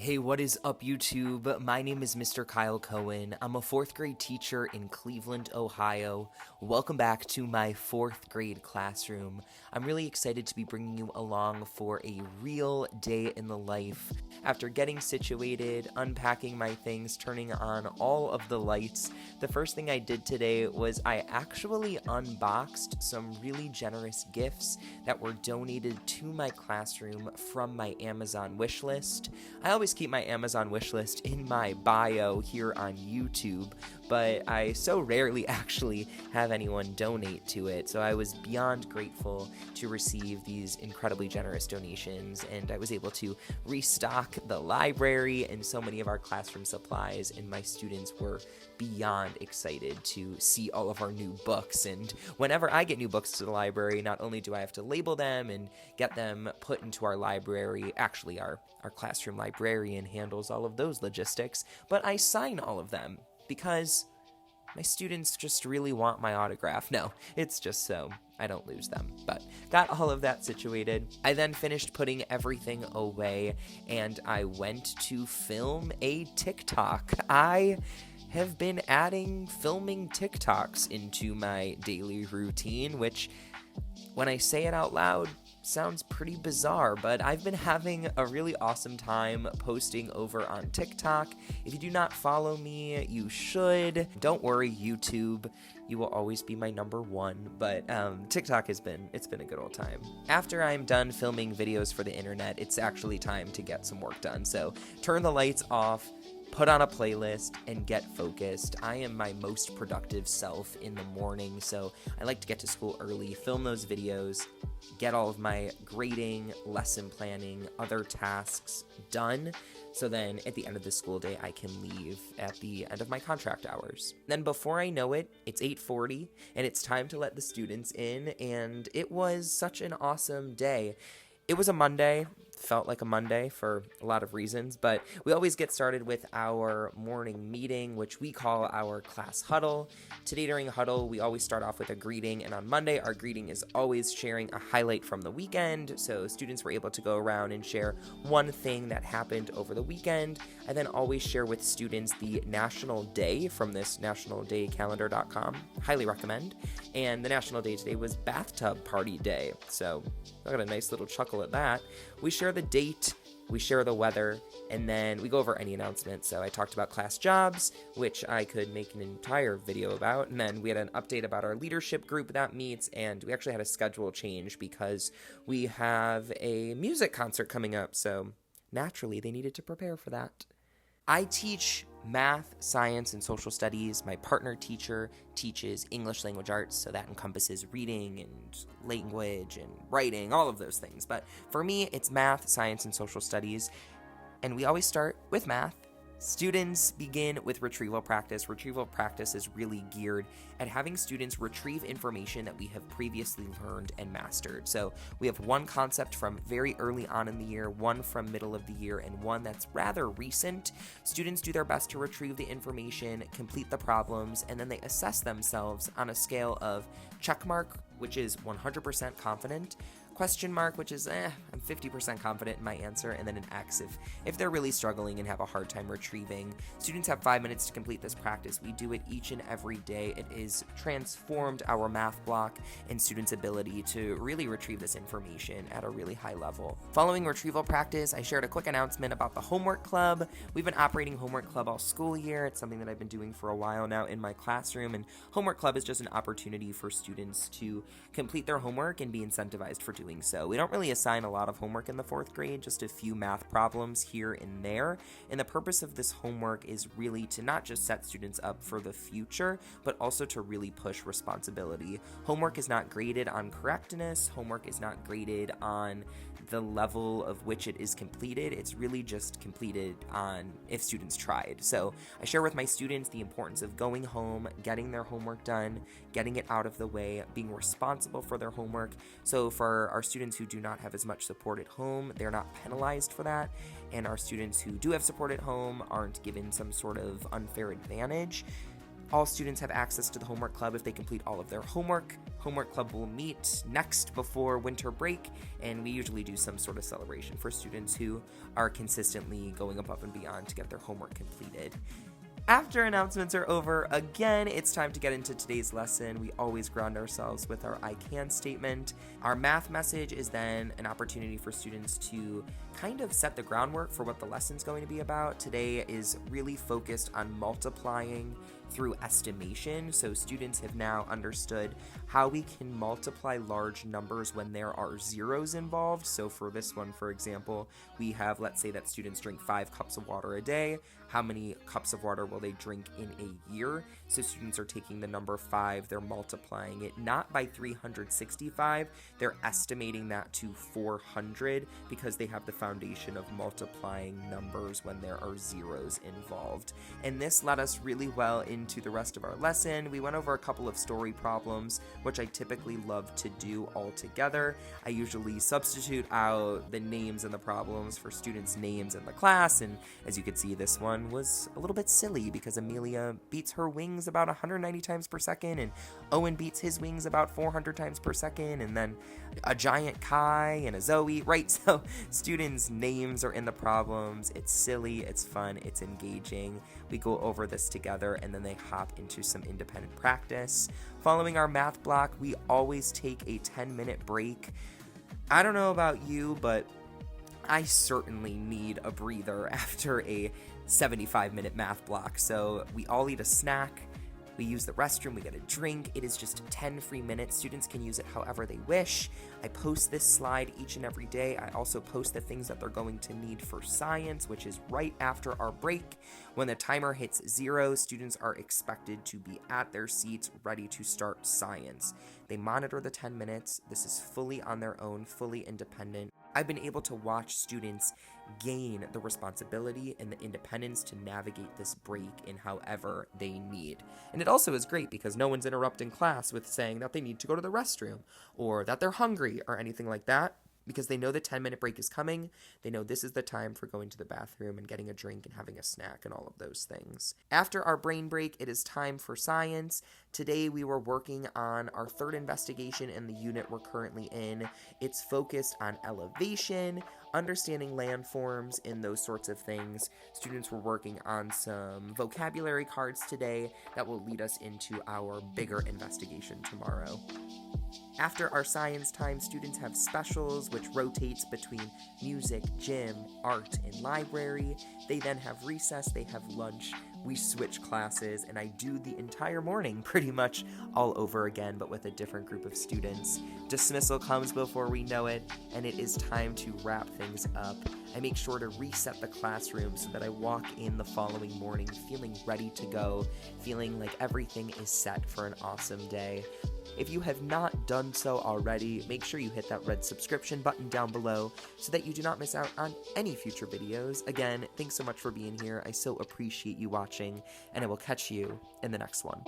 Hey, what is up, YouTube? My name is Mr. Kyle Cohen. I'm a 4th grade teacher in Cleveland, Ohio. Welcome back to my 4th grade classroom. I'm really excited to be bringing you along for a real day in the life. After getting situated, unpacking my things, turning on all of the lights, the first thing I did today was I actually unboxed some really generous gifts that were donated to my classroom from my Amazon wish list. I always keep my Amazon wish list in my bio here on YouTube, but I so rarely actually have anyone donate to it, so I was beyond grateful to receive these incredibly generous donations, and I was able to restock the library and so many of our classroom supplies, and my students were beyond excited to see all of our new books. And whenever I get new books to the library, not only do I have to label them and get them put into our library, actually our classroom librarian handles all of those logistics, but I sign all of them because my students just really want my autograph. No, it's just so I don't lose them, but got all of that situated. I then finished putting everything away and I went to film a TikTok. I have been adding filming TikToks into my daily routine, which, when I say it out loud, sounds pretty bizarre, but I've been having a really awesome time posting over on TikTok. If you do not follow me, you should. Don't worry, YouTube. You will always be my number one, but TikTok it's been a good old time. After I'm done filming videos for the internet, it's actually time to get some work done. So turn the lights off, put on a playlist, and get focused. I am my most productive self in the morning, so I like to get to school early, film those videos, get all of my grading, lesson planning, other tasks done, so then at the end of the school day, I can leave at the end of my contract hours. Then before I know it, it's 8:40, and it's time to let the students in, and it was such an awesome day. It was a Monday, felt like a Monday for a lot of reasons, but we always get started with our morning meeting, which we call our class huddle. Today during huddle, we always start off with a greeting, and on Monday, our greeting is always sharing a highlight from the weekend, so students were able to go around and share one thing that happened over the weekend. I then always share with students the National Day from this nationaldaycalendar.com, highly recommend, and the National Day today was Bathtub Party Day, so I got a nice little chuckle at that. We share the date, we share the weather, and then we go over any announcements. So I talked about class jobs, which I could make an entire video about, and then we had an update about our leadership group that meets, and we actually had a schedule change because we have a music concert coming up, so naturally they needed to prepare for that. I teach math, science, and social studies. My partner teacher teaches English language arts, so that encompasses reading and language and writing, all of those things. But for me, it's math, science, and social studies, and we always start with math. Students begin with retrieval practice. Retrieval practice is really geared at having students retrieve information that we have previously learned and mastered. So we have one concept from very early on in the year, one from middle of the year, and one that's rather recent. Students do their best to retrieve the information, complete the problems, and then they assess themselves on a scale of check mark, which is 100% confident, question mark, which is I'm 50% confident in my answer, and then an X if they're really struggling and have a hard time retrieving. Students have 5 minutes to complete this practice. We do it each and every day. It has transformed our math block and students' ability to really retrieve this information at a really high level. Following retrieval practice, I shared a quick announcement about the homework club. We've been operating homework club all school year. It's something that I've been doing for a while now in my classroom, and homework club is just an opportunity for students to complete their homework and be incentivized for doing so. We don't really assign a lot of homework in the 4th grade, just a few math problems here and there, and the purpose of this homework is really to not just set students up for the future, but also to really push responsibility. Homework is not graded on correctness, homework is not graded on the level of which it is completed. It's really just completed on if students tried. So I share with my students the importance of going home, getting their homework done, getting it out of the way, being responsible for their homework. So for our students who do not have as much support at home, they're not penalized for that. And our students who do have support at home aren't given some sort of unfair advantage. All students have access to the homework club if they complete all of their homework. Homework club will meet next before winter break, and we usually do some sort of celebration for students who are consistently going above and beyond to get their homework completed. After announcements are over, again, it's time to get into today's lesson. We always ground ourselves with our I can statement. Our math message is then an opportunity for students to kind of set the groundwork for what the lesson's going to be about. Today is really focused on multiplying through estimation. So students have now understood how we can multiply large numbers when there are zeros involved. So for this one, for example, we have, let's say that students drink 5 cups of water a day. How many cups of water will they drink in a year? So students are taking the number 5, they're multiplying it not by 365, they're estimating that to 400 because they have the foundation of multiplying numbers when there are zeros involved. And this led us really well into the rest of our lesson. We went over a couple of story problems, which I typically love to do all together. I usually substitute out the names and the problems for students' names in the class, and as you can see, this one was a little bit silly because Amelia beats her wings about 190 times per second, and Owen beats his wings about 400 times per second, and then a giant Kai and a Zoe, right? So students' names are in the problems. It's silly, it's fun, it's engaging. We go over this together, and then they hop into some independent practice. Following our math block, we always take a 10-minute break. I don't know about you, but I certainly need a breather after a 75-minute math block. So we all eat a snack, we use the restroom, we get a drink. It is just 10 free minutes. Students can use it however they wish. I post this slide each and every day. I also post the things that they're going to need for science, which is right after our break. When the timer hits 0, students are expected to be at their seats ready to start science. They monitor the 10 minutes. This is fully on their own, fully independent. I've been able to watch students gain the responsibility and the independence to navigate this break in however they need. And it also is great because no one's interrupting class with saying that they need to go to the restroom or that they're hungry or anything like that, because they know the 10-minute break is coming. They know this is the time for going to the bathroom and getting a drink and having a snack and all of those things. After our brain break, it is time for science. Today we were working on our 3rd investigation in the unit we're currently in. It's focused on elevation, understanding landforms, and those sorts of things. Students were working on some vocabulary cards today that will lead us into our bigger investigation tomorrow. After our science time, students have specials, which rotates between music, gym, art, and library. They then have recess, they have lunch, we switch classes, and I do the entire morning pretty much all over again, but with a different group of students. Dismissal comes before we know it, and it is time to wrap things up. I make sure to reset the classroom so that I walk in the following morning feeling ready to go, feeling like everything is set for an awesome day. If you have not done so already, make sure you hit that red subscription button down below so that you do not miss out on any future videos. Again, thanks so much for being here. I so appreciate you watching, and I will catch you in the next one.